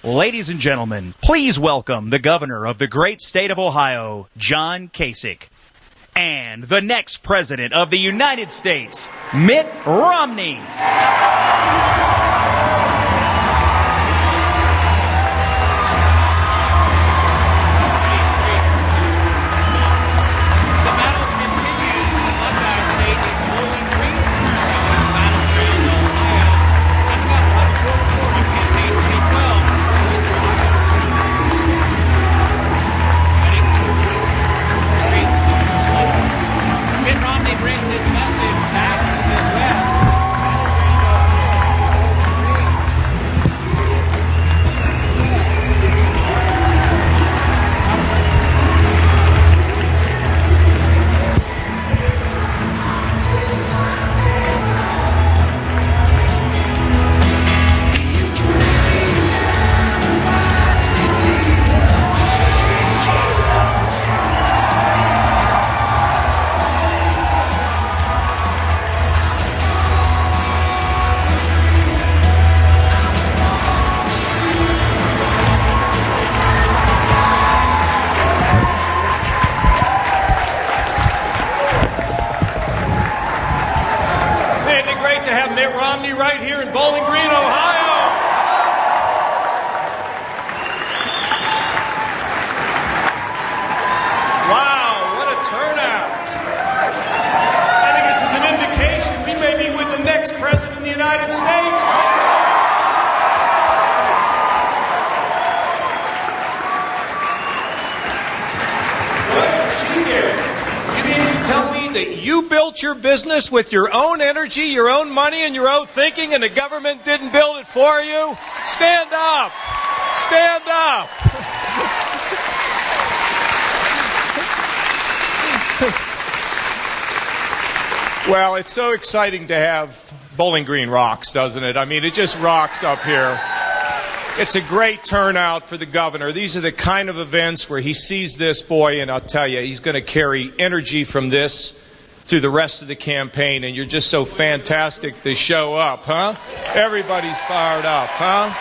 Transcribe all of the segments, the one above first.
Ladies and gentlemen, please welcome the governor of the great state of Ohio, John Kasich, and the next president of the United States, Mitt Romney. Mitt Romney right here in Bowling Green, Ohio. Wow, what a turnout. I think this is an indication we may be with the next president of the United States. What? She did. You mean to tell me that you built your business with your own energy, your own money, and your own thinking, and the government didn't build it for you? Stand up! Stand up! Well, it's so exciting to have Bowling Green rocks, doesn't it? I mean, it just rocks up here. It's a great turnout for the governor. These are the kind of events where he sees this boy, and I'll tell you, he's going to carry energy from this through the rest of the campaign, and you're just so fantastic to show up, huh? Everybody's fired up, huh?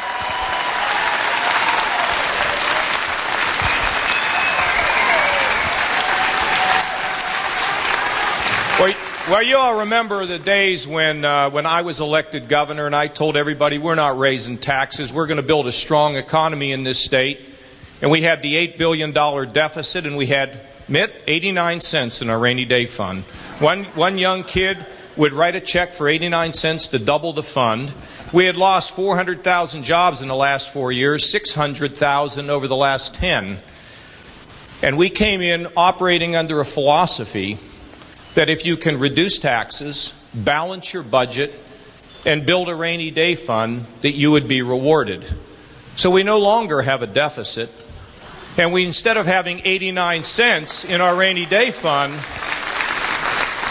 Well, you all remember the days when I was elected governor and I told everybody we're not raising taxes. We're going to build a strong economy in this state. And we had the $8 billion deficit, and we had, Mitt, 89 cents in our rainy day fund. One young kid would write a check for 89 cents to double the fund. We had lost 400,000 jobs in the last 4 years, 600,000 over the last 10. And we came in operating under a philosophy that if you can reduce taxes, balance your budget, and build a rainy day fund, that you would be rewarded. So we no longer have a deficit, and we, instead of having 89 cents in our rainy day fund,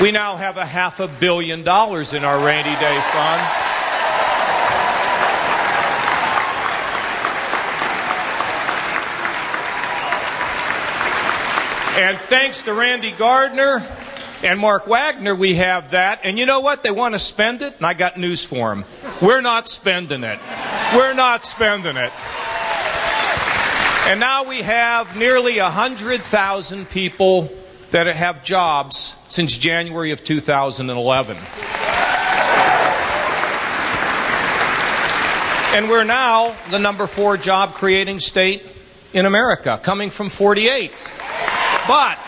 we now have $500 million in our rainy day fund. And thanks to Randy Gardner and Mark Wagner, we have that. And you know what? They want to spend it, and I got news for them. We're not spending it. We're not spending it. And now we have nearly 100,000 people that have jobs since January of 2011. And we're now the number 4 job-creating state in America, coming from 48. But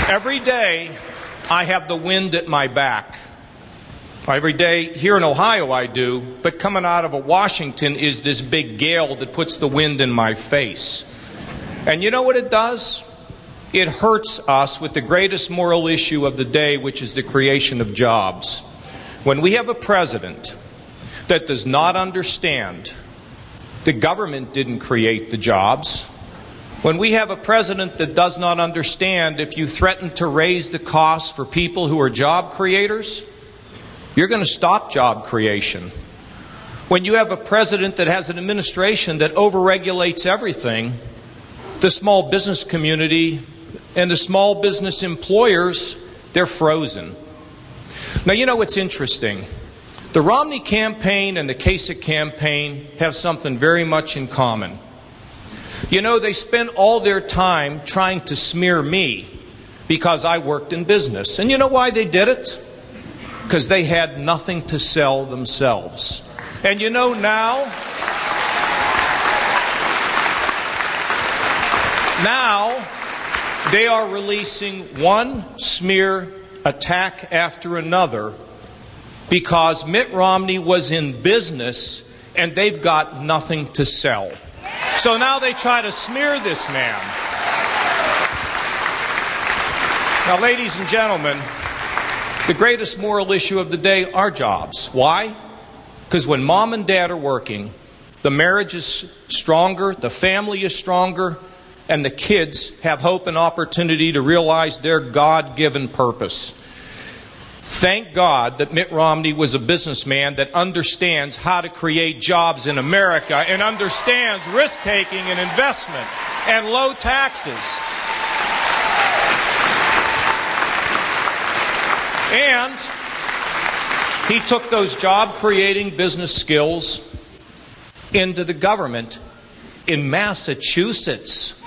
every day, I have the wind at my back. Every day, here in Ohio I do, but coming out of Washington is this big gale that puts the wind in my face. And you know what it does? It hurts us with the greatest moral issue of the day, which is the creation of jobs. When we have a president that does not understand the government didn't create the jobs, when we have a president that does not understand if you threaten to raise the costs for people who are job creators, you're going to stop job creation. When you have a president that has an administration that overregulates everything, the small business community and the small business employers, they're frozen. Now, you know what's interesting? The Romney campaign and the Kasich campaign have something very much in common. You know, they spent all their time trying to smear me because I worked in business. And you know why they did it? Because they had nothing to sell themselves. And you know now they are releasing one smear attack after another because Mitt Romney was in business and they've got nothing to sell. So now they try to smear this man. Now, ladies and gentlemen, the greatest moral issue of the day are jobs. Why? Because when mom and dad are working, the marriage is stronger, the family is stronger, and the kids have hope and opportunity to realize their God-given purpose. Thank God that Mitt Romney was a businessman that understands how to create jobs in America and understands risk-taking and investment and low taxes. And he took those job-creating business skills into the government in Massachusetts.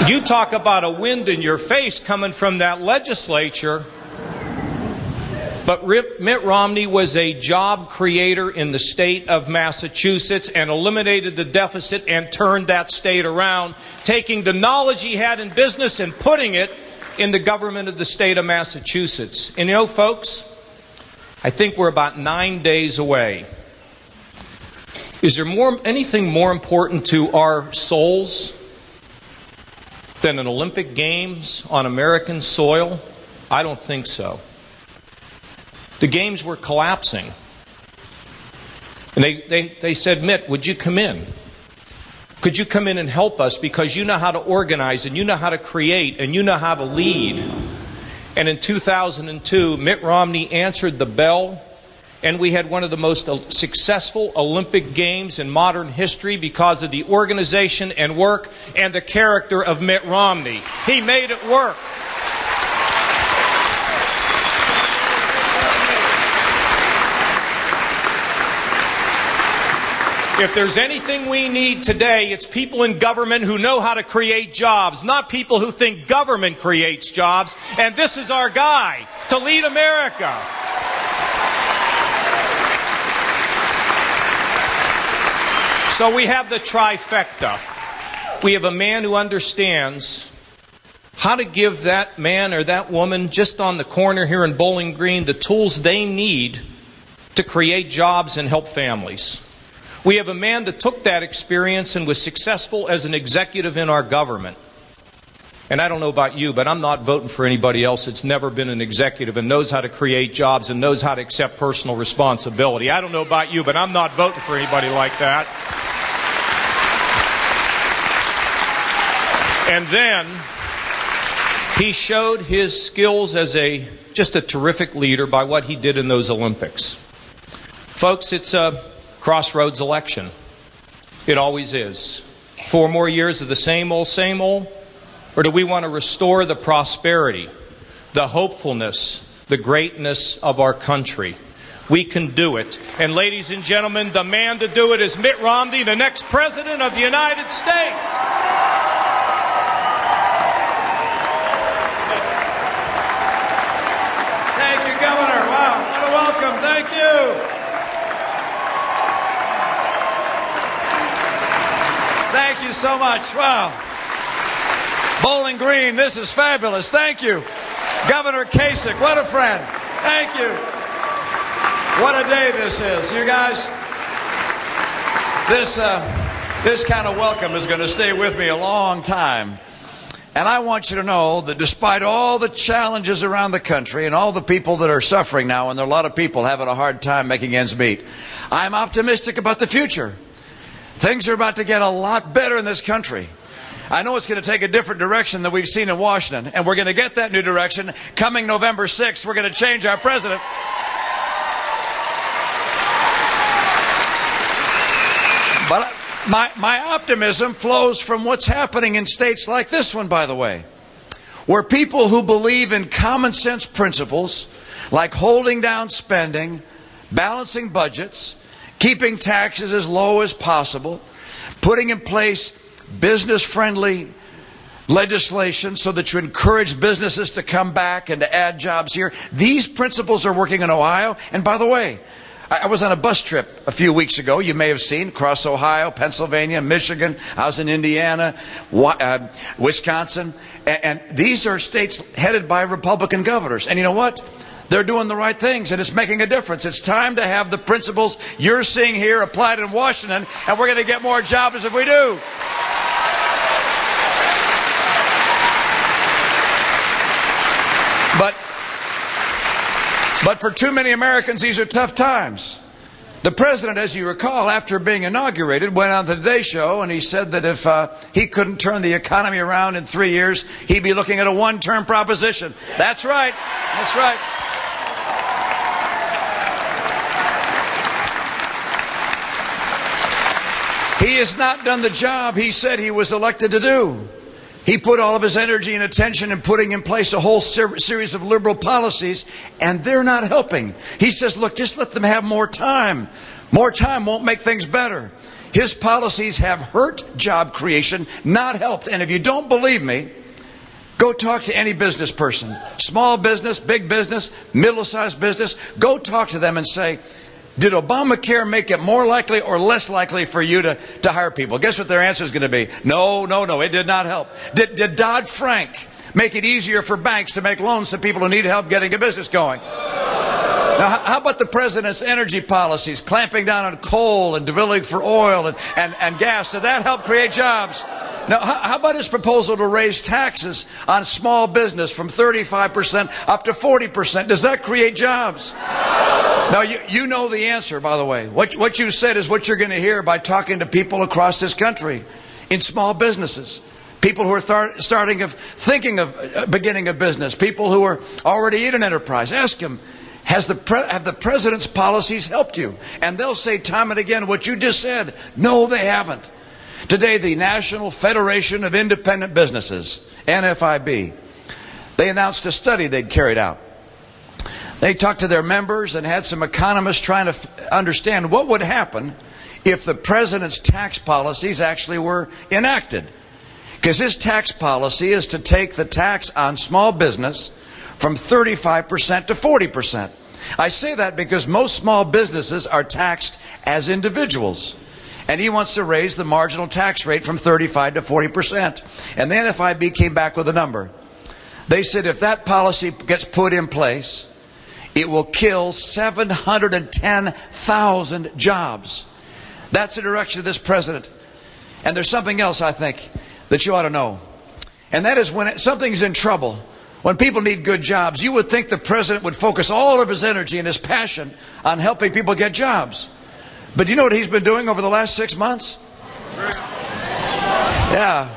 You talk about a wind in your face coming from that legislature. But Mitt Romney was a job creator in the state of Massachusetts and eliminated the deficit and turned that state around, taking the knowledge he had in business and putting it in the government of the state of Massachusetts. And you know, folks, I think we're about 9 days away. Is there anything more important to our souls than an Olympic Games on American soil? I don't think so. The games were collapsing. And they said, Mitt, would you come in? Could you come in and help us? Because you know how to organize and you know how to create and you know how to lead. And in 2002, Mitt Romney answered the bell, and we had one of the most successful Olympic Games in modern history because of the organization and work and the character of Mitt Romney. He made it work. If there's anything we need today, it's people in government who know how to create jobs, not people who think government creates jobs. And this is our guy to lead America. So we have the trifecta. We have a man who understands how to give that man or that woman just on the corner here in Bowling Green the tools they need to create jobs and help families. We have a man that took that experience and was successful as an executive in our government. And I don't know about you, but I'm not voting for anybody else that's never been an executive and knows how to create jobs and knows how to accept personal responsibility. I don't know about you, but I'm not voting for anybody like that. And then he showed his skills as just a terrific leader by what he did in those Olympics. Folks, it's a crossroads election. It always is. 4 more years of the same old? Or do we want to restore the prosperity, the hopefulness, the greatness of our country? We can do it. And ladies and gentlemen, the man to do it is Mitt Romney, the next President of the United States. Thank you, Governor. Wow, what a welcome. Thank you. Thank you so much. Wow. Bowling Green, this is fabulous. Thank you. Governor Kasich, what a friend. Thank you. What a day this is. You guys, this kind of welcome is going to stay with me a long time. And I want you to know that despite all the challenges around the country and all the people that are suffering now, and there are a lot of people having a hard time making ends meet, I'm optimistic about the future. Things are about to get a lot better in this country. I know it's going to take a different direction than we've seen in Washington, and we're going to get that new direction. Coming November 6th, we're going to change our president. But my optimism flows from what's happening in states like this one, by the way, where people who believe in common sense principles, like holding down spending, balancing budgets, keeping taxes as low as possible, putting in place business-friendly legislation so that you encourage businesses to come back and to add jobs here. These principles are working in Ohio. And by the way, I was on a bus trip a few weeks ago, you may have seen, across Ohio, Pennsylvania, Michigan. I was in Indiana, Wisconsin. And these are states headed by Republican governors. And you know what? They're doing the right things, and it's making a difference. It's time to have the principles you're seeing here applied in Washington, and we're going to get more jobs if we do. But for too many Americans, these are tough times. The president, as you recall, after being inaugurated, went on the Today Show and he said that if he couldn't turn the economy around in 3 years, he'd be looking at a one-term proposition. That's right. That's right. He has not done the job he said he was elected to do. He put all of his energy and attention in putting in place a whole series of liberal policies, and they're not helping. He says, look, just let them have more time. More time won't make things better. His policies have hurt job creation, not helped. And if you don't believe me, go talk to any business person. Small business, big business, middle-sized business. Go talk to them and say, did Obamacare make it more likely or less likely for you to hire people? Guess what their answer is going to be? No, it did not help. Did Dodd-Frank make it easier for banks to make loans to people who need help getting a business going? Now, how about the president's energy policies, clamping down on coal and drilling for oil and gas? Did that help create jobs? Now, how about his proposal to raise taxes on small business from 35% up to 40%? Does that create jobs? Now, you know the answer, by the way. What you said is what you're going to hear by talking to people across this country in small businesses. People who are thinking of beginning a business. People who are already in an enterprise. Ask them, have the president's policies helped you? And they'll say time and again what you just said. No, they haven't. Today, the National Federation of Independent Businesses, NFIB, they announced a study they'd carried out. They talked to their members and had some economists trying to understand what would happen if the president's tax policies actually were enacted. Because his tax policy is to take the tax on small business from 35% to 40%. I say that because most small businesses are taxed as individuals. And he wants to raise the marginal tax rate from 35 to 40%. And the NFIB came back with a number. They said if that policy gets put in place, it will kill 710,000 jobs. That's the direction of this president. And there's something else, I think, that you ought to know. And that is when something's in trouble, when people need good jobs, you would think the president would focus all of his energy and his passion on helping people get jobs. But do you know what he's been doing over the last 6 months? Yeah.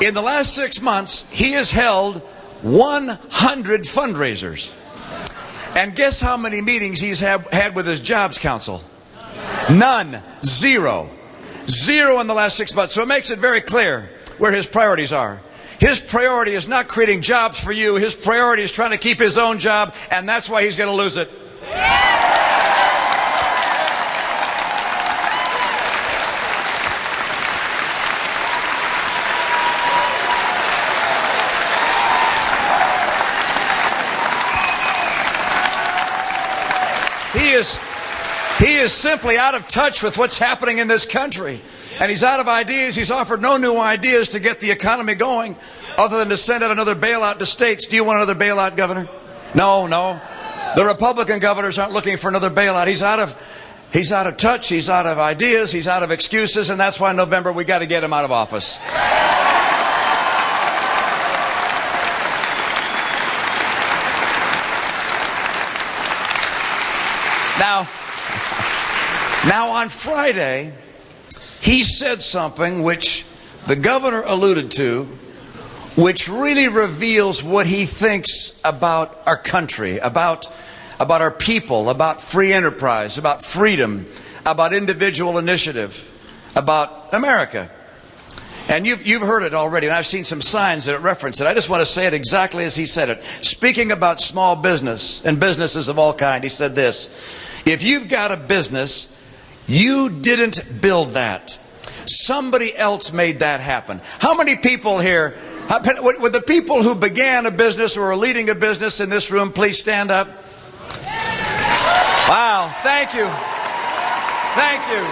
In the last 6 months, he has held 100 fundraisers. And guess how many meetings he's had with his Jobs Council? None. Zero. Zero in the last 6 months. So it makes it very clear where his priorities are. His priority is not creating jobs for you. His priority is trying to keep his own job, and that's why he's going to lose it. He is simply out of touch with what's happening in this country. And he's out of ideas. He's offered no new ideas to get the economy going other than to send out another bailout to states. Do you want another bailout, Governor? No. The Republican governors aren't looking for another bailout. He's out of touch. He's out of ideas. He's out of excuses. And that's why in November we got to get him out of office. Now on Friday, he said something which the governor alluded to, which really reveals what he thinks about our country, about our people, about free enterprise, about freedom, about individual initiative, about America. And you've heard it already, and I've seen some signs that reference it. I just want to say it exactly as he said it. Speaking about small business and businesses of all kind, he said this: If you've got a business, you didn't build that. Somebody else made that happen. How many people here, would the people who began a business or are leading a business in this room please stand up? Wow, thank you. Thank you.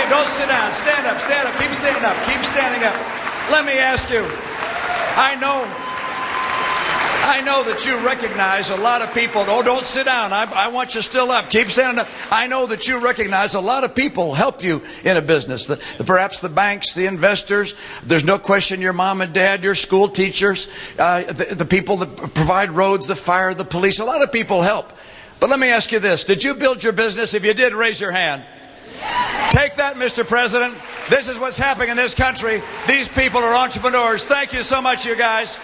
Don't sit down. Stand up, keep standing up, keep standing up. Let me ask you, I know that you recognize a lot of people. Oh, don't sit down. I want you still up. Keep standing up. I know that you recognize a lot of people help you in a business. Perhaps the banks, the investors. There's no question your mom and dad, your school teachers, the people that provide roads, the fire, the police. A lot of people help. But let me ask you this. Did you build your business? If you did, raise your hand. Take that, Mr. President. This is what's happening in this country. These people are entrepreneurs. Thank you so much, you guys.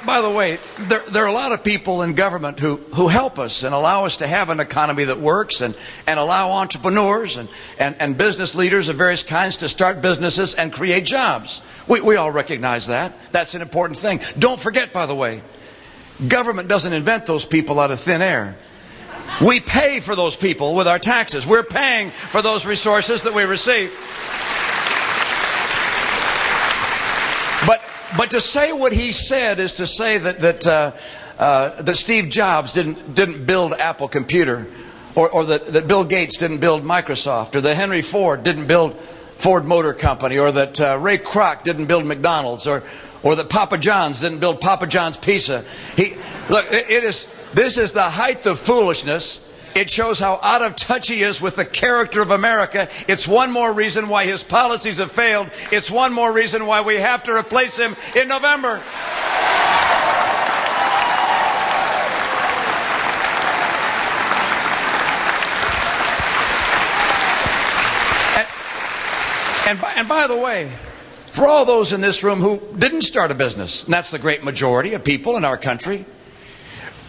By the way, there are a lot of people in government who help us and allow us to have an economy that works and allow entrepreneurs and business leaders of various kinds to start businesses and create jobs. We all recognize that. That's an important thing. Don't forget, by the way, government doesn't invent those people out of thin air. We pay for those people with our taxes. We're paying for those resources that we receive. But to say what he said is to say that Steve Jobs didn't build Apple Computer, or that Bill Gates didn't build Microsoft, or that Henry Ford didn't build Ford Motor Company, or that Ray Kroc didn't build McDonald's, or that Papa John's didn't build Papa John's Pizza. This is the height of foolishness. It shows how out of touch he is with the character of America. It's one more reason why his policies have failed. It's one more reason why we have to replace him in November. And by the way, for all those in this room who didn't start a business, and that's the great majority of people in our country,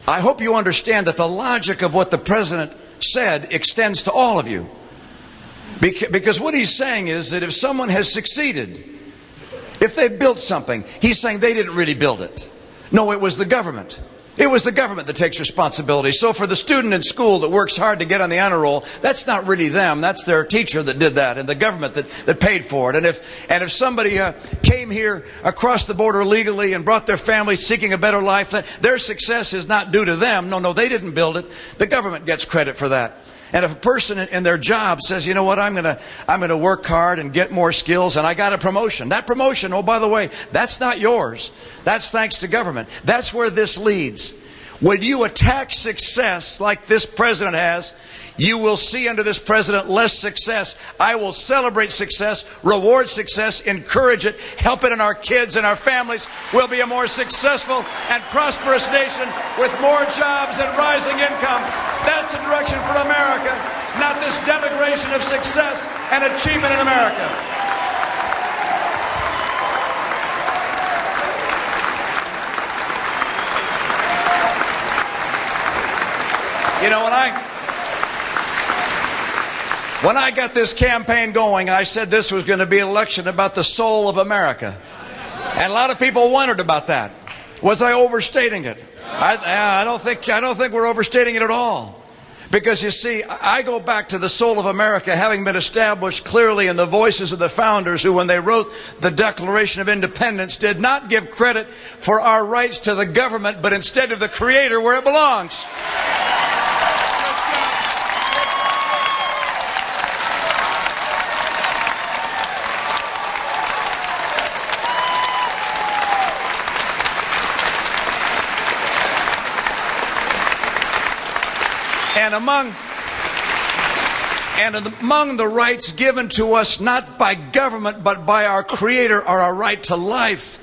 I hope you understand that the logic of what the President said extends to all of you. Because what he's saying is that if someone has succeeded, if they built something, he's saying they didn't really build it. No, it was the government. It was the government that takes responsibility. So for the student in school that works hard to get on the honor roll, that's not really them. That's their teacher that did that, and the government that paid for it. And if somebody came here across the border legally and brought their family seeking a better life, their success is not due to them. No, they didn't build it. The government gets credit for that. And if a person in their job says, you know what, I'm gonna work hard and get more skills, and I got a promotion. That promotion, oh, by the way, that's not yours. That's thanks to government. That's where this leads. When you attack success like this president has, you will see under this president less success. I will celebrate success, reward success, encourage it, help it in our kids and our families. We'll be a more successful and prosperous nation with more jobs and rising income. That's the direction for America, not this denigration of success and achievement in America. You know, when I got this campaign going, I said this was going to be an election about the soul of America. And a lot of people wondered about that. Was I overstating it? I don't think we're overstating it at all. Because you see, I go back to the soul of America having been established clearly in the voices of the founders who, when they wrote the Declaration of Independence, did not give credit for our rights to the government, but instead to the Creator where it belongs. And among the rights given to us not by government but by our Creator are our right to life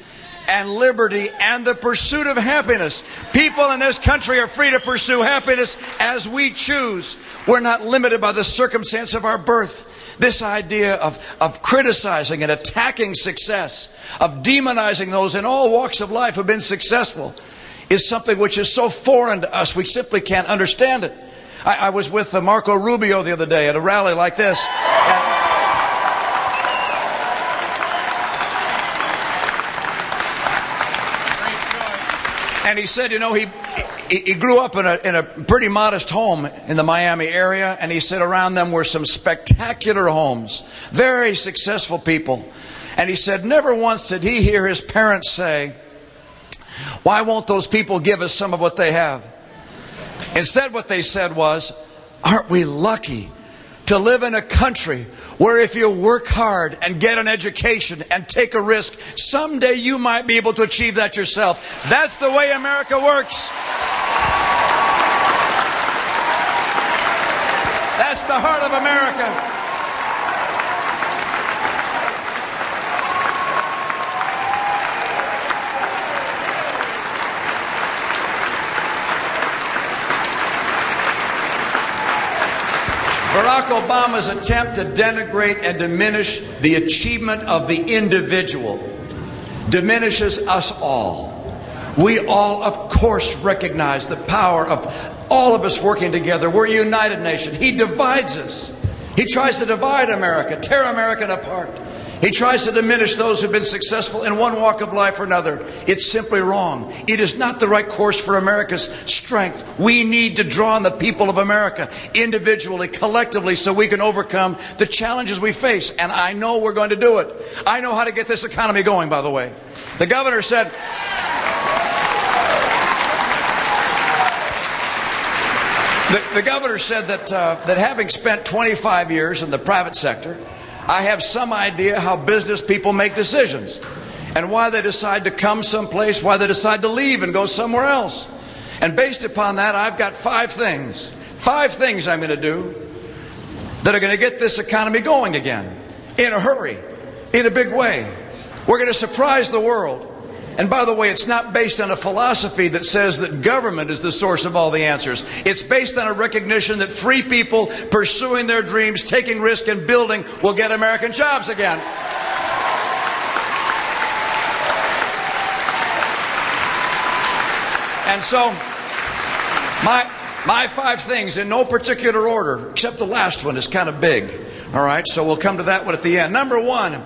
and liberty and the pursuit of happiness. People in this country are free to pursue happiness as we choose. We're not limited by the circumstance of our birth. This idea of criticizing and attacking success, of demonizing those in all walks of life who have been successful, is something which is so foreign to us we simply can't understand it. I was with Marco Rubio the other day at a rally like this. And he said, you know, he grew up in a pretty modest home in the Miami area, and he said around them were some spectacular homes, very successful people. And he said never once did he hear his parents say, why won't those people give us some of what they have? Instead, what they said was, aren't we lucky to live in a country where if you work hard and get an education and take a risk, someday you might be able to achieve that yourself. That's the way America works. That's the heart of America. Barack Obama's attempt to denigrate and diminish the achievement of the individual diminishes us all. We all, of course, recognize the power of all of us working together. We're a united nation. He divides us. He tries to divide America, tear America apart. He tries to diminish those who've been successful in one walk of life or another. It's simply wrong. It is not the right course for America's strength. We need to draw on the people of America individually, collectively, so we can overcome the challenges we face. And I know we're going to do it. I know how to get this economy going, by the way. The governor said, the governor said that having spent 25 years in the private sector, I have some idea how business people make decisions and why they decide to come someplace, why they decide to leave and go somewhere else. And based upon that, I've got 5 things I'm going to do that are going to get this economy going again in a hurry, in a big way. We're going to surprise the world. And by the way, it's not based on a philosophy that says that government is the source of all the answers. It's based on a recognition that free people pursuing their dreams, taking risk, and building will get American jobs again. And so, my 5 things in no particular order, except the last one is kind of big. All right, so we'll come to that one at the end. Number 1.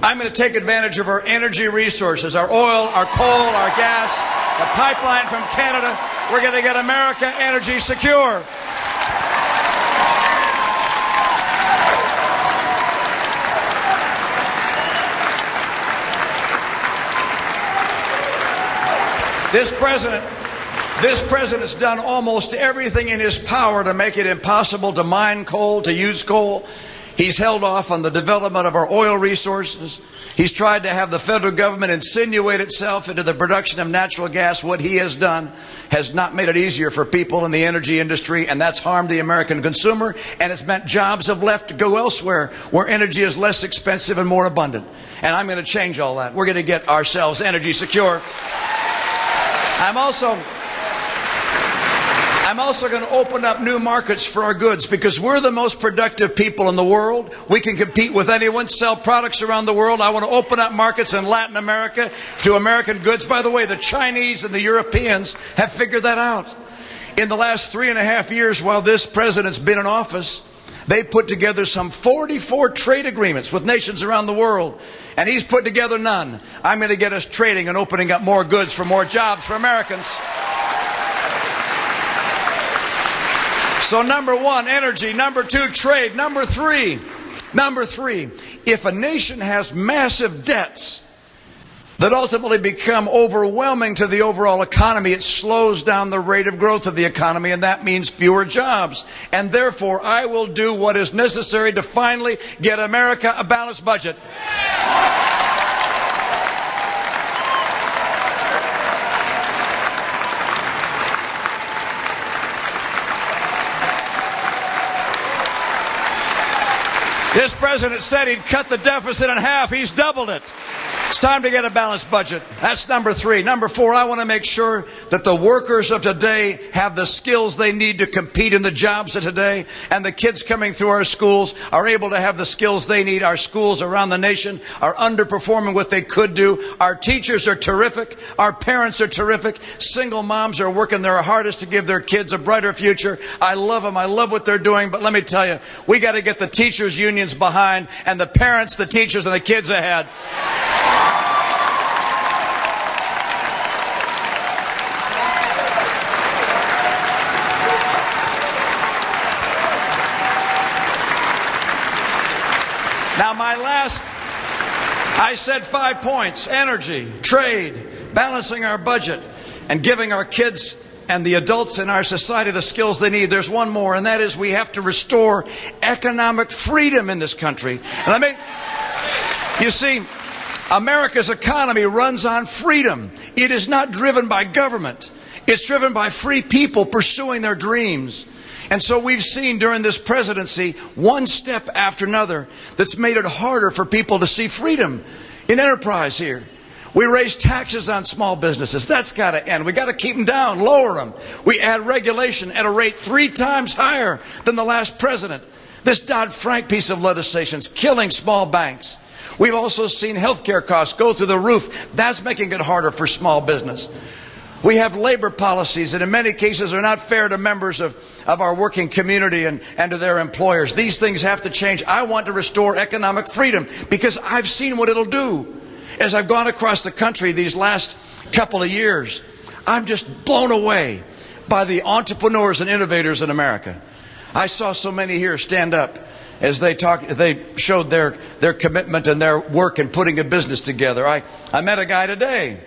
I'm going to take advantage of our energy resources, our oil, our coal, our gas, the pipeline from Canada. We're going to get America energy secure. This president's done almost everything in his power to make it impossible to mine coal, to use coal. He's held off on the development of our oil resources. He's tried to have the federal government insinuate itself into the production of natural gas. What he has done has not made it easier for people in the energy industry, and that's harmed the American consumer, and it's meant jobs have left to go elsewhere where energy is less expensive and more abundant. And I'm going to change all that. We're going to get ourselves energy secure. I'm also going to open up new markets for our goods because we're the most productive people in the world. We can compete with anyone, sell products around the world. I want to open up markets in Latin America to American goods. By the way, the Chinese and the Europeans have figured that out. In the last 3.5 years while this president's been in office, they put together some 44 trade agreements with nations around the world. And he's put together none. I'm going to get us trading and opening up more goods for more jobs for Americans. So number 1, energy. Number 2, trade. Number three, if a nation has massive debts that ultimately become overwhelming to the overall economy, it slows down the rate of growth of the economy, and that means fewer jobs. And therefore, I will do what is necessary to finally get America a balanced budget. This president said he'd cut the deficit in half. He's doubled it. It's time to get a balanced budget. That's number 3. Number 4, I want to make sure that the workers of today have the skills they need to compete in the jobs of today, and the kids coming through our schools are able to have the skills they need. Our schools around the nation are underperforming what they could do. Our teachers are terrific. Our parents are terrific. Single moms are working their hardest to give their kids a brighter future. I love them. I love what they're doing. But let me tell you, we got to get the teachers' unions behind, and the parents, the teachers, and the kids ahead. Now, I said 5 points: energy, trade, balancing our budget, and giving our kids and the adults in our society the skills they need. There's one more, and that is we have to restore economic freedom in this country. You see, America's economy runs on freedom. It is not driven by government. It's driven by free people pursuing their dreams. And so we've seen during this presidency one step after another that's made it harder for people to see freedom in enterprise here. We raise taxes on small businesses. That's got to end. We've got to keep them down, lower them. We add regulation at a rate 3 times higher than the last president. This Dodd-Frank piece of legislation is killing small banks. We've also seen healthcare costs go through the roof. That's making it harder for small business. We have labor policies that in many cases are not fair to members of our working community and to their employers. These things have to change. I want to restore economic freedom because I've seen what it'll do. As I've gone across the country these last couple of years, I'm just blown away by the entrepreneurs and innovators in America. I saw so many here stand up as they showed their commitment and their work in putting a business together. I met a guy today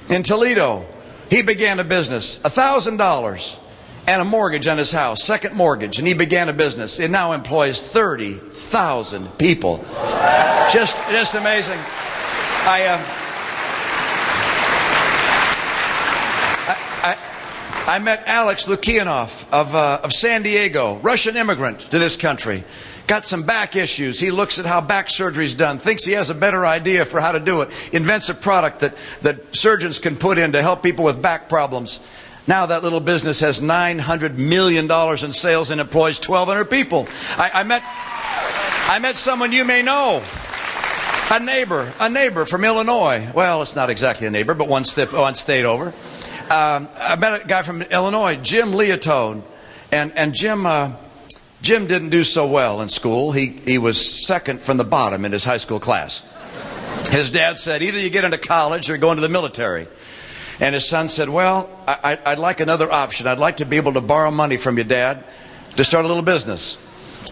in Toledo. He began a business, $1,000 and a mortgage on his house, second mortgage, and he began a business. It now employs 30,000 people. Just amazing. I met Alex Lukianoff of San Diego, Russian immigrant to this country. Got some back issues. He looks at how back surgery is done, thinks he has a better idea for how to do it, invents a product that surgeons can put in to help people with back problems. Now that little business has $900 million in sales and employs 1,200 people. I met someone you may know. A neighbor from Illinois. Well, it's not exactly a neighbor, but one state over. I met a guy from Illinois, Jim Leotone, and Jim didn't do so well in school. He was second from the bottom in his high school class. His dad said, either you get into college or go into the military. And his son said, well, I'd like another option. I'd like to be able to borrow money from your dad to start a little business.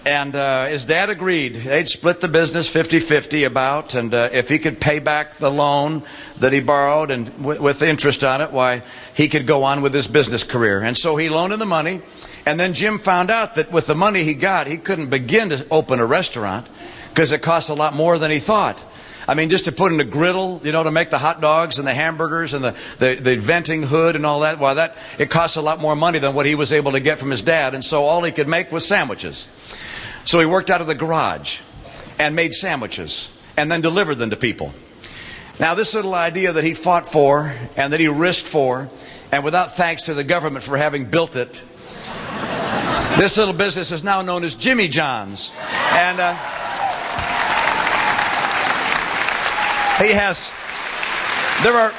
And his dad agreed. They'd split the business 50-50 about, and if he could pay back the loan that he borrowed and with interest on it, why, he could go on with his business career. And so he loaned him the money, and then Jim found out that with the money he got, he couldn't begin to open a restaurant because it cost a lot more than he thought. I mean, just to put in a griddle, to make the hot dogs and the hamburgers and the venting hood and all that, well, it costs a lot more money than what he was able to get from his dad. And so all he could make was sandwiches. So he worked out of the garage and made sandwiches and then delivered them to people. Now, this little idea that he fought for and that he risked for, and without thanks to the government for having built it, this little business is now known as Jimmy John's. And there are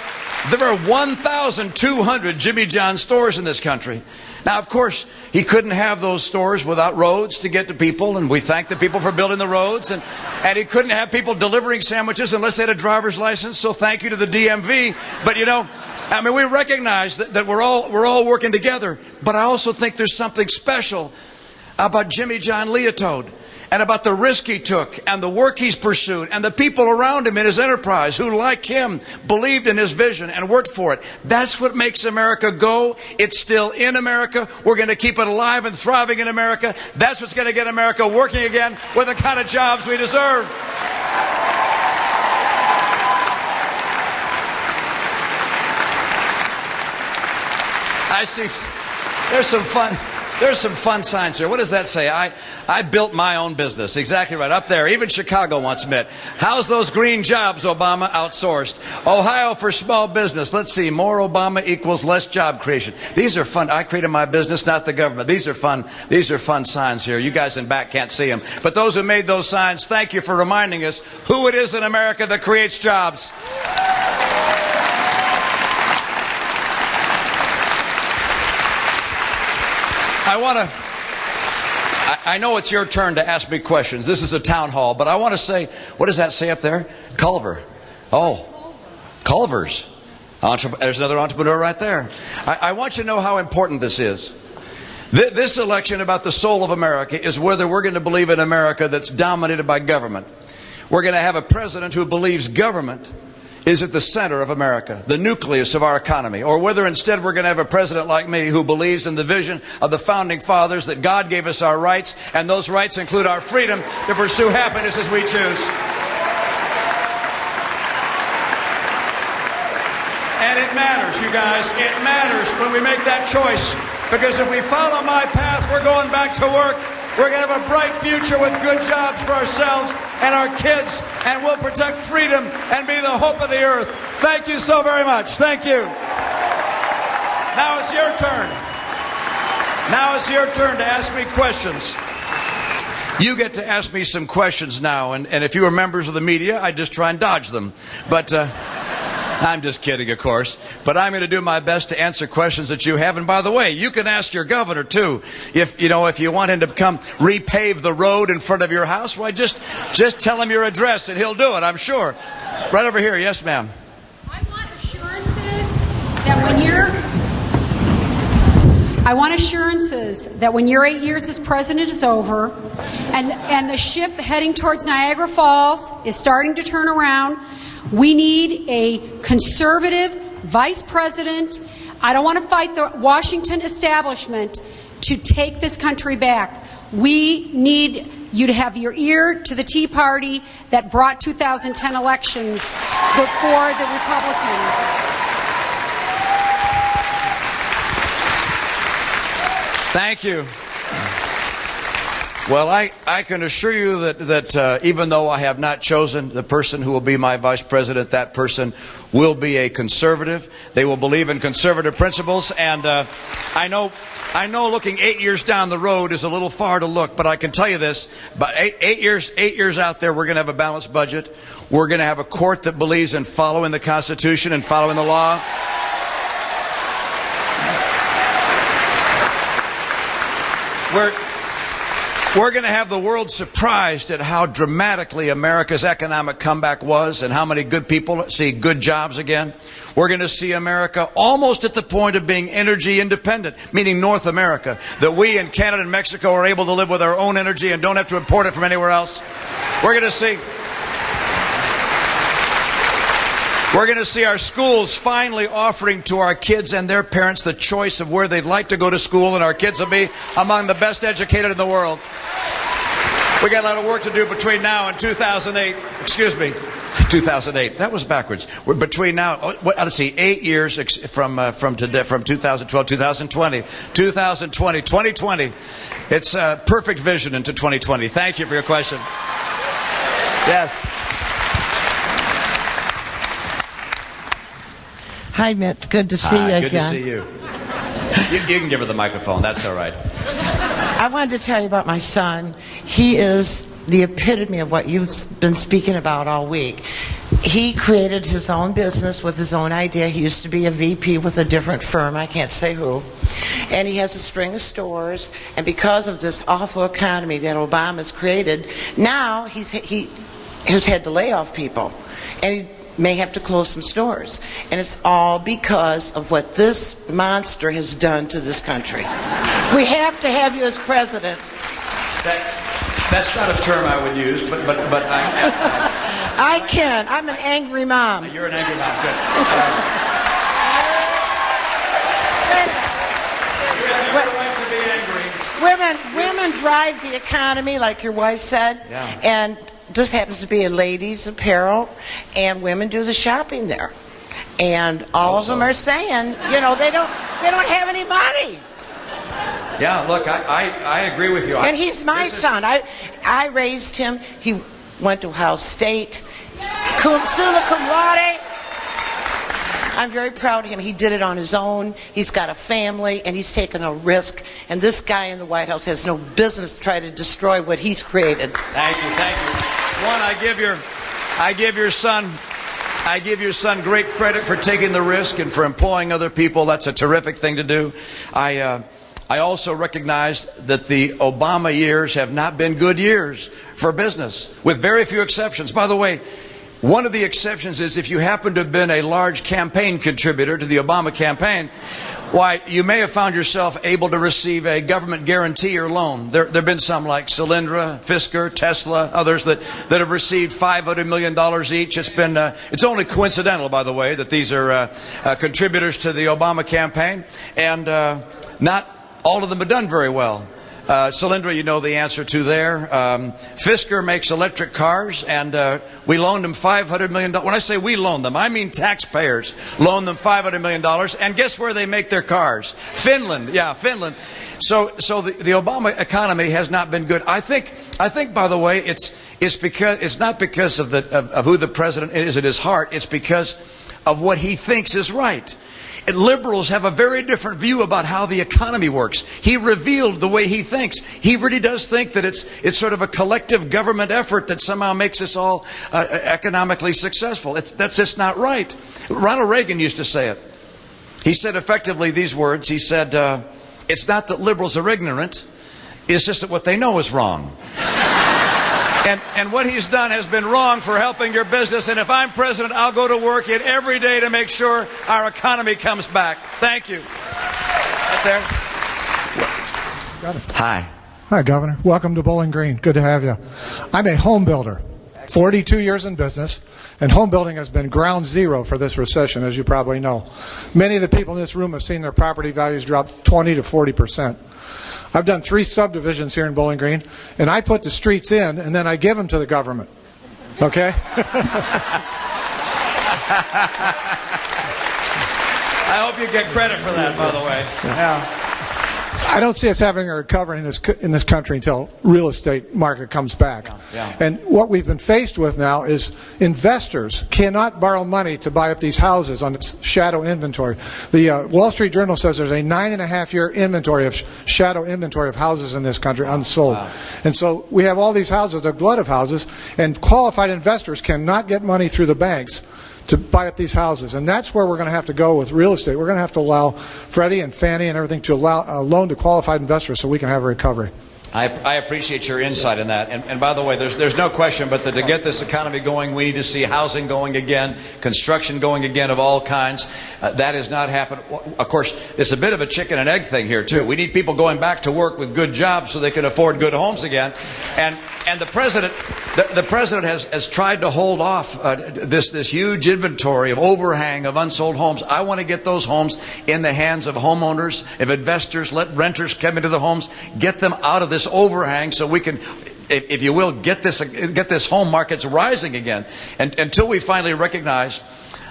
1,200 Jimmy John stores in this country. Now, of course, he couldn't have those stores without roads to get to people, and we thank the people for building the roads. And he couldn't have people delivering sandwiches unless they had a driver's license, so thank you to the DMV. But, we recognize that we're all working together. But I also think there's something special about Jimmy John Leotode and about the risk he took and the work he's pursued and the people around him in his enterprise who, like him, believed in his vision and worked for it. That's what makes America go. It's still in America. We're going to keep it alive and thriving in America. That's what's going to get America working again with the kind of jobs we deserve. I see there's some fun signs here. What does that say? I built my own business. Exactly right. Up there. Even Chicago wants met. How's those green jobs, Obama? Outsourced. Ohio for small business. Let's see. More Obama equals less job creation. These are fun. I created my business, not the government. These are fun signs here. You guys in back can't see them. But those who made those signs, thank you for reminding us who it is in America that creates jobs. I know it's your turn to ask me questions. This is a town hall, but I want to say, what does that say up there? Culver. Oh, Culver's. There's another entrepreneur right there. I want you to know how important this is. This election about the soul of America is whether we're going to believe in America that's dominated by government. We're going to have a president who believes government is at the center of America, the nucleus of our economy. Or whether instead we're going to have a president like me who believes in the vision of the Founding Fathers that God gave us our rights, and those rights include our freedom to pursue happiness as we choose. And it matters, you guys. It matters when we make that choice. Because if we follow my path, we're going back to work. We're going to have a bright future with good jobs for ourselves and our kids. And we'll protect freedom and be the hope of the earth. Thank you so very much. Thank you. Now it's your turn. Now it's your turn to ask me questions. You get to ask me some questions now. And if you are members of the media, I just try and dodge them. But I'm just kidding, of course. But I'm going to do my best to answer questions that you have. And by the way, you can ask your governor, too. If you want him to come repave the road in front of your house, why, just tell him your address and he'll do it, I'm sure. Right over here. Yes, ma'am. I want assurances that when your 8 years as president is over and the ship heading towards Niagara Falls is starting to turn around, we need a conservative vice president. I don't want to fight the Washington establishment to take this country back. We need you to have your ear to the Tea Party that brought 2010 elections before the Republicans. Thank you. Well, I can assure you that even though I have not chosen the person who will be my vice president, that person will be a conservative. They will believe in conservative principles. And I know looking 8 years down the road is a little far to look, but I can tell you this. But eight years out there, we're going to have a balanced budget. We're going to have a court that believes in following the Constitution and following the law. We're going to have the world surprised at how dramatically America's economic comeback was and how many good people see good jobs again. We're going to see America almost at the point of being energy independent, meaning North America, that we in Canada and Mexico are able to live with our own energy and don't have to import it from anywhere else. We're going to see our schools finally offering to our kids and their parents the choice of where they'd like to go to school, and our kids will be among the best educated in the world. We got a lot of work to do between now and 2008. Excuse me, 2008. That was backwards. We're between now. Let's see, 8 years from 2012, 2020, 2020. It's a perfect vision into 2020. Thank you for your question. Yes. Hi, Mitt. Good to see you again. Good to see you. You can give her the microphone. That's all right. I wanted to tell you about my son. He is the epitome of what you've been speaking about all week. He created his own business with his own idea. He used to be a VP with a different firm. I can't say who. And he has a string of stores. And because of this awful economy that Obama's created, now he has had to lay off people. And he may have to close some stores. And it's all because of what this monster has done to this country. We have to have you as president. That's not a term I would use, but I can. I'm an angry mom. You're an angry mom. Good. You have the right to be angry. Women drive the economy, like your wife said. Yeah. And this happens to be a ladies' apparel, and women do the shopping there. And all of them are saying, they don't have any money. Yeah, look, I agree with you. And he's my son. I raised him. He went to Ohio State, summa cum laude. I'm very proud of him. He did it on his own. He's got a family, and he's taken a risk. And this guy in the White House has no business to try to destroy what he's created. Thank you. One, I give your son great credit for taking the risk and for employing other people. That's a terrific thing to do. I also recognize that the Obama years have not been good years for business, with very few exceptions. By the way, one of the exceptions is if you happen to have been a large campaign contributor to the Obama campaign. Why, you may have found yourself able to receive a government guarantee or loan. There have been some like Solyndra, Fisker, Tesla, others that have received $500 million each. It's only coincidental, by the way, that these are contributors to the Obama campaign, and not all of them have done very well. Solyndra, you know the answer to there. Fisker makes electric cars, and we loaned them $500 million. When I say we loaned them, I mean taxpayers loaned them $500 million. And guess where they make their cars? Finland. Yeah, Finland. So the Obama economy has not been good. I think, by the way, it's not because of who the president is at his heart. It's because of what he thinks is right. And liberals have a very different view about how the economy works. He revealed the way he thinks. He really does think that it's sort of a collective government effort that somehow makes us all economically successful. That's just not right. Ronald Reagan used to say it. He said effectively these words. He said, it's not that liberals are ignorant. It's just that what they know is wrong. And what he's done has been wrong for helping your business. And if I'm president, I'll go to work every day to make sure our economy comes back. Thank you. Right there. Got it. Hi. Hi, Governor. Welcome to Bowling Green. Good to have you. I'm a home builder. 42 years in business, and home building has been ground zero for this recession, as you probably know. Many of the people in this room have seen their property values drop 20 to 40%. I've done 3 subdivisions here in Bowling Green, and I put the streets in, and then I give them to the government. Okay? I hope you get credit for that, by the way. Yeah. I don't see us having a recovery in this country until real estate market comes back. Yeah. And what we've been faced with now is investors cannot borrow money to buy up these houses on its shadow inventory. The Wall Street Journal says there's a 9.5-year inventory of shadow inventory of houses in this country unsold. Wow. And so we have all these houses, a glut of houses, and qualified investors cannot get money through the banks to buy up these houses. And that's where we're going to have to go with real estate. We're going to have to allow Freddie and Fannie and everything to allow a loan to qualified investors so we can have a recovery. I appreciate your insight in that. And by the way, there's no question but that to get this economy going, we need to see housing going again, construction going again of all kinds. That has not happened. Of course, it's a bit of a chicken and egg thing here, too. We need people going back to work with good jobs so they can afford good homes again. And the president has tried to hold off this huge inventory of overhang of unsold homes. I want to get those homes in the hands of homeowners, of investors. Let renters come into the homes, get them out of this overhang so we can, if you will, get this home markets rising again. And until we finally recognize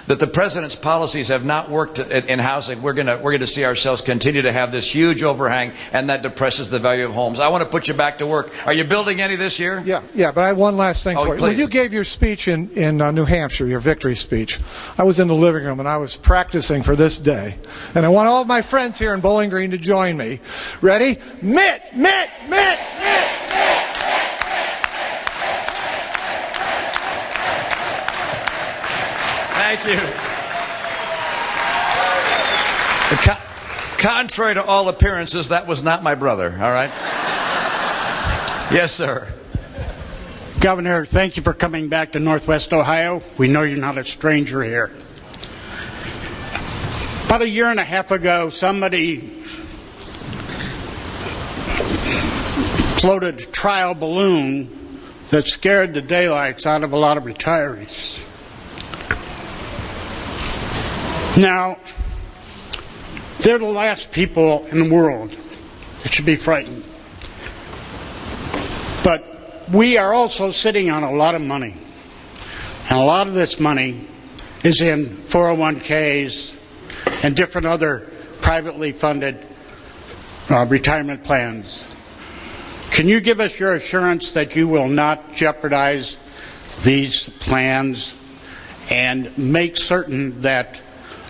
that the president's policies have not worked in housing, we're going to see ourselves continue to have this huge overhang, and that depresses the value of homes. I want to put you back to work. Are you building any this year? Yeah, but I have one last thing for you. When you gave your speech in New Hampshire, your victory speech, I was in the living room and I was practicing for this day. And I want all of my friends here in Bowling Green to join me. Ready? Mitt, Mitt, Mitt, Mitt, Mitt. Thank you. Contrary to all appearances, that was not my brother, all right? Yes, sir. Governor, thank you for coming back to Northwest Ohio. We know you're not a stranger here. About 1.5 years ago, somebody floated a trial balloon that scared the daylights out of a lot of retirees. Now, they're the last people in the world that should be frightened. But we are also sitting on a lot of money. And a lot of this money is in 401ks and different other privately funded retirement plans. Can you give us your assurance that you will not jeopardize these plans and make certain that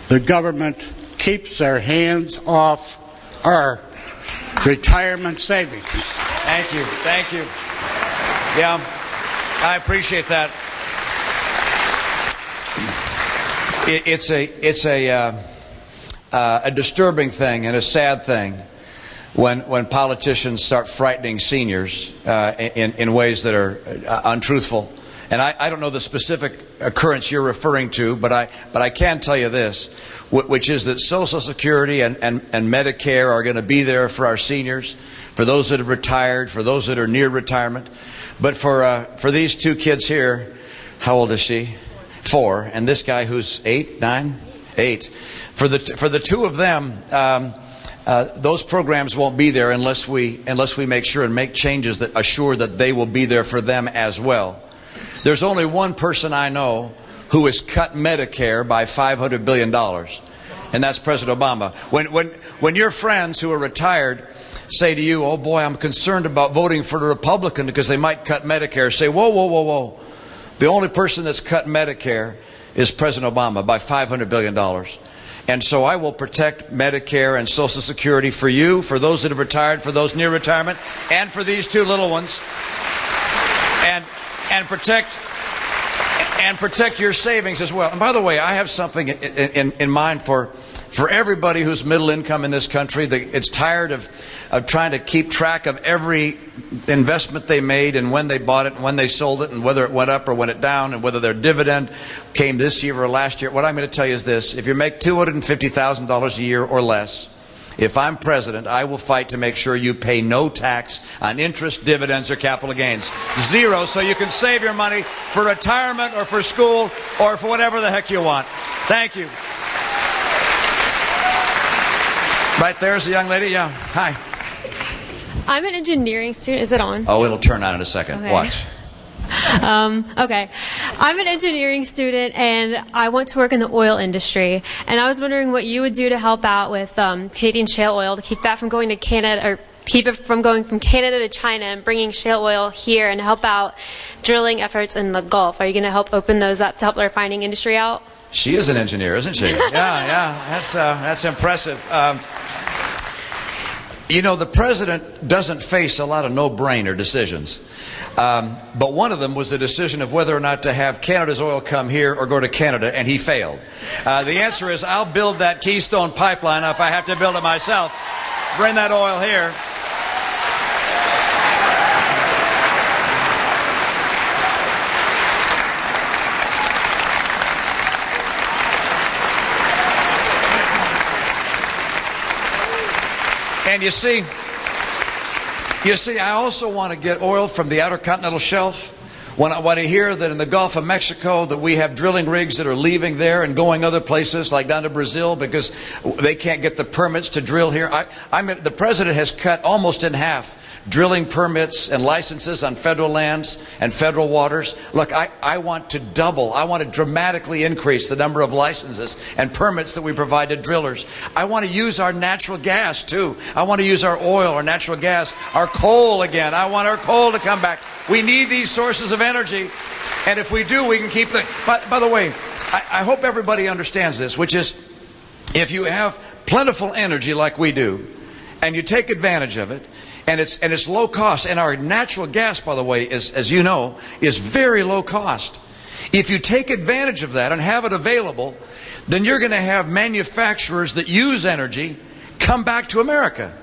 the government keeps their hands off our retirement savings? Thank you. Thank you. Yeah, I appreciate that. It's a disturbing thing and a sad thing when politicians start frightening seniors in ways that are untruthful. And I don't know the specific occurrence you're referring to, but I can tell you this, which is that Social Security and Medicare are going to be there for our seniors, for those that have retired, for those that are near retirement. But for these two kids here, how old is she? 4, and this guy who's 8, 9, 8. For the two of them, those programs won't be there unless we make sure and make changes that assure that they will be there for them as well. There's only one person I know who has cut Medicare by $500 billion, and that's President Obama. When your friends who are retired say to you, "Oh boy, I'm concerned about voting for the Republican because they might cut Medicare," say, whoa, whoa, whoa, whoa. The only person that's cut Medicare is President Obama by $500 billion. And so I will protect Medicare and Social Security for you, for those that have retired, for those near retirement, and for these two little ones. And protect your savings as well. And by the way, I have something in mind for everybody who's middle income in this country. It's tired of trying to keep track of every investment they made and when they bought it and when they sold it and whether it went up or went it down and whether their dividend came this year or last year. What I'm going to tell you is this. If you make $250,000 a year or less, if I'm president, I will fight to make sure you pay no tax on interest, dividends, or capital gains. 0, so you can save your money for retirement or for school or for whatever the heck you want. Thank you. Right there's the young lady. Yeah. Hi. I'm an engineering student. Is it on? Oh, it'll turn on in a second. Okay. Watch. Okay. I'm an engineering student, and I want to work in the oil industry. And I was wondering what you would do to help out with Canadian shale oil, to keep that from going to Canada, or keep it from going from Canada to China and bringing shale oil here, and help out drilling efforts in the Gulf. Are you going to help open those up to help the refining industry out? She is an engineer, isn't she? Yeah. That's impressive. You know, the president doesn't face a lot of no-brainer decisions. But one of them was the decision of whether or not to have Canada's oil come here or go to Canada, and he failed. The answer is, I'll build that Keystone pipeline if I have to build it myself. Bring that oil here. And you see, I also want to get oil from the Outer Continental Shelf. When I hear that in the Gulf of Mexico that we have drilling rigs that are leaving there and going other places, like down to Brazil, because they can't get the permits to drill here. The president has cut almost in half drilling permits and licenses on federal lands and federal waters. Look, I want to double. I want to dramatically increase the number of licenses and permits that we provide to drillers. I want to use our natural gas too. I want to use our oil, our natural gas, our coal again. I want our coal to come back. We need these sources of energy, and if we do, we can keep the... By the way, I hope everybody understands this, which is, if you have plentiful energy like we do, and you take advantage of it, and it's low cost, and our natural gas, by the way, is, as you know, is very low cost. If you take advantage of that and have it available, then you're going to have manufacturers that use energy come back to America.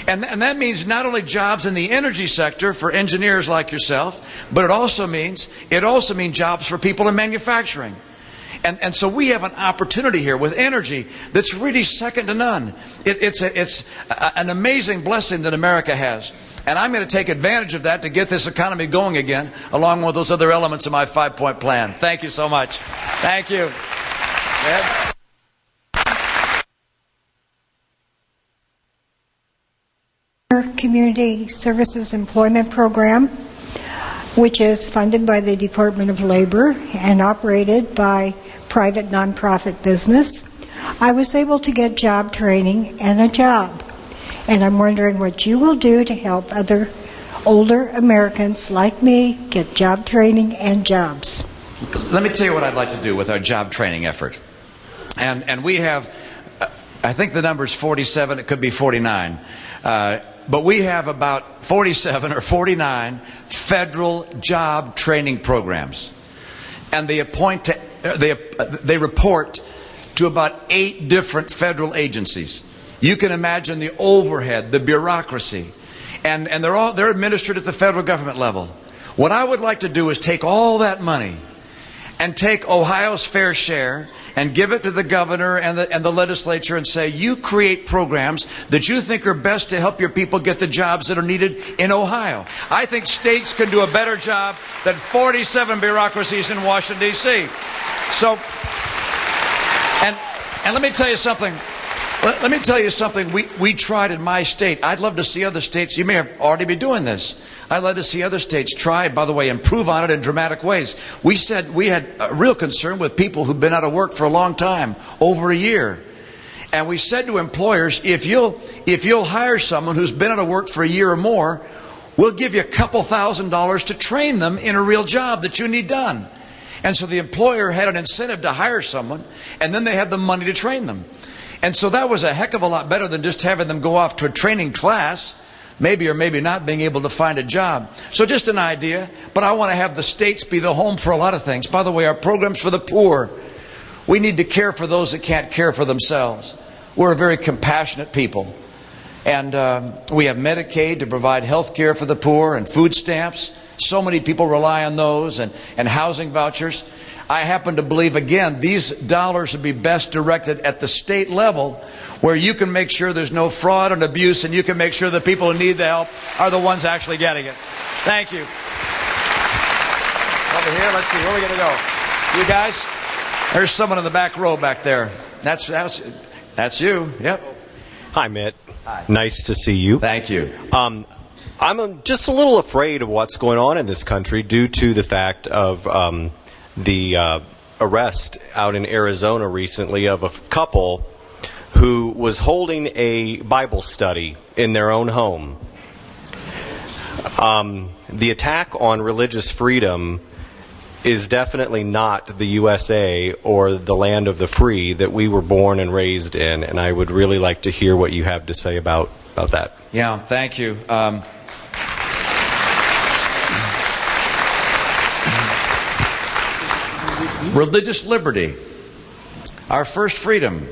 And that means not only jobs in the energy sector for engineers like yourself, but it also means jobs for people in manufacturing. And so we have an opportunity here with energy that's really second to none. It's an amazing blessing that America has. And I'm going to take advantage of that to get this economy going again, along with those other elements of my 5-point plan. Thank you so much. Thank you. Ed? Community Services Employment Program, which is funded by the Department of Labor and operated by private nonprofit business. I was able to get job training and a job, and I'm wondering what you will do to help other older Americans like me get job training and jobs. Let me tell you what I'd like to do with our job training effort. And we have, I think the number is 47, it could be 49. But we have about 47 or 49 federal job training programs. And they report to about 8 different federal agencies. You can imagine the overhead, the bureaucracy. And they're administered at the federal government level. What I would like to do is take all that money and take Ohio's fair share and give it to the governor and the legislature and say, you create programs that you think are best to help your people get the jobs that are needed in Ohio. I think states can do a better job than 47 bureaucracies in Washington, D.C. So, and let me tell you something. Let me tell you something we tried in my state. I'd love to see other states. You may already be doing this. I'd love to see other states try, by the way, improve on it in dramatic ways. We said we had a real concern with people who've been out of work for a long time, over a year. And we said to employers, if you'll hire someone who's been out of work for a year or more, we'll give you a couple $1,000s to train them in a real job that you need done. And so the employer had an incentive to hire someone, and then they had the money to train them. And so that was a heck of a lot better than just having them go off to a training class, maybe or maybe not being able to find a job. So just an idea, but I want to have the states be the home for a lot of things. By the way, our programs for the poor, we need to care for those that can't care for themselves. We're a very compassionate people. And we have Medicaid to provide health care for the poor and food stamps. So many people rely on those and housing vouchers. I happen to believe, again, these dollars would be best directed at the state level where you can make sure there's no fraud and abuse, and you can make sure the people who need the help are the ones actually getting it. Thank you. Over here, let's see, where are we going to go? You guys? There's someone in the back row back there. That's you. Yep. Hi, Mitt. Hi. Nice to see you. Thank you. I'm just a little afraid of what's going on in this country due to the fact of the arrest out in Arizona recently of a couple who was holding a Bible study in their own home. The attack on religious freedom is definitely not the USA or the land of the free that we were born and raised in, and I would really like to hear what you have to say about that. Yeah, thank you. Religious liberty, our first freedom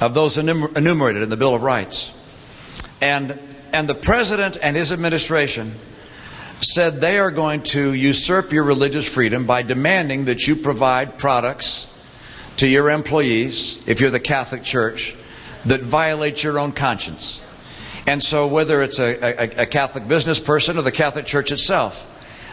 of those enumerated in the Bill of Rights. And the President and his administration said they are going to usurp your religious freedom by demanding that you provide products to your employees, if you're the Catholic Church, that violate your own conscience. And so whether it's a Catholic business person or the Catholic Church itself,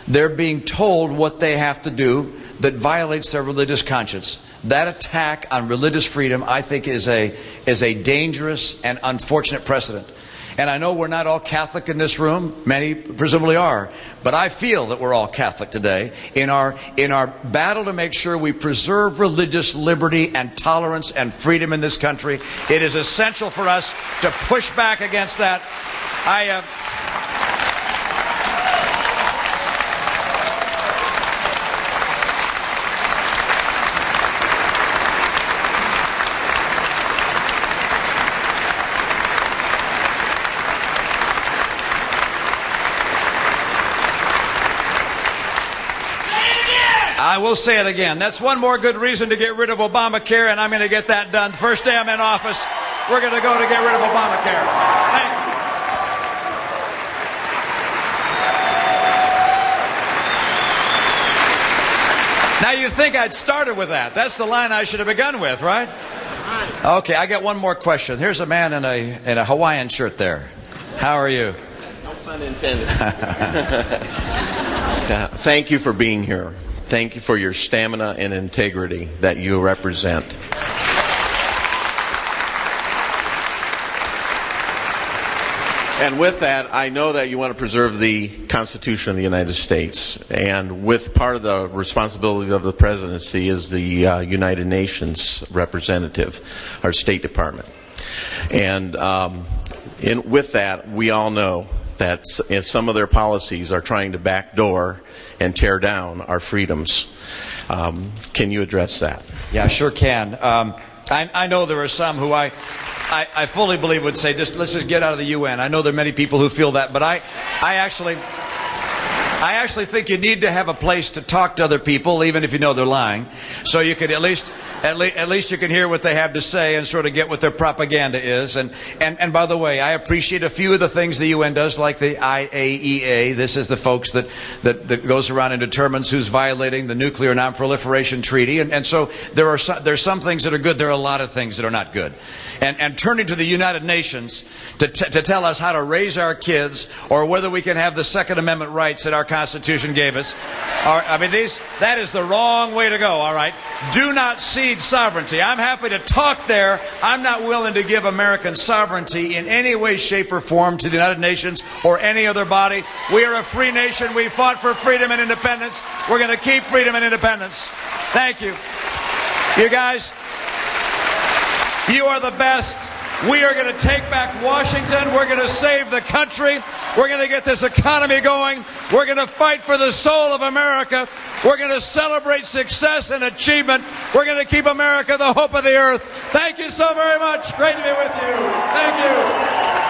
they're being told what they have to do that violates their religious conscience. That attack on religious freedom, I think, is a dangerous and unfortunate precedent. And I know we're not all Catholic in this room. Many presumably are. But I feel that we're all Catholic today in our battle to make sure we preserve religious liberty and tolerance and freedom in this country. It is essential for us to push back against that. I will say it again. That's one more good reason to get rid of Obamacare, and I'm going to get that done. The first day I'm in office, we're going to go to get rid of Obamacare. Thank you. Now you think I'd started with that. That's the line I should have begun with, right? Okay, I got one more question. Here's a man in a Hawaiian shirt there. How are you? No pun intended. Thank you for being here. Thank you for your stamina and integrity that you represent. And with that, I know that you want to preserve the Constitution of the United States. And with part of the responsibility of the presidency is the United Nations representative, our State Department. And with that, we all know that some of their policies are trying to backdoor and tear down our freedoms. Can you address that? Yeah, I sure can. I know there are some who I fully believe would say, let's just get out of the UN. I know there are many people who feel that, but I actually think you need to have a place to talk to other people, even if you know they're lying, so you could at least At least you can hear what they have to say and sort of get what their propaganda is. And by the way, I appreciate a few of the things the UN does, like the IAEA. This is the folks that goes around and determines who's violating the Nuclear Non-Proliferation Treaty. And so there's some things that are good. There are a lot of things that are not good. And turning to the United Nations to tell us how to raise our kids or whether we can have the Second Amendment rights that our Constitution gave us, that is the wrong way to go, all right? Do not cede sovereignty. I'm happy to talk there. I'm not willing to give American sovereignty in any way, shape, or form to the United Nations or any other body. We are a free nation. We fought for freedom and independence. We're going to keep freedom and independence. Thank you. You guys, you are the best. We are going to take back Washington. We're going to save the country. We're going to get this economy going. We're going to fight for the soul of America. We're going to celebrate success and achievement. We're going to keep America the hope of the earth. Thank you so very much. Great to be with you. Thank you.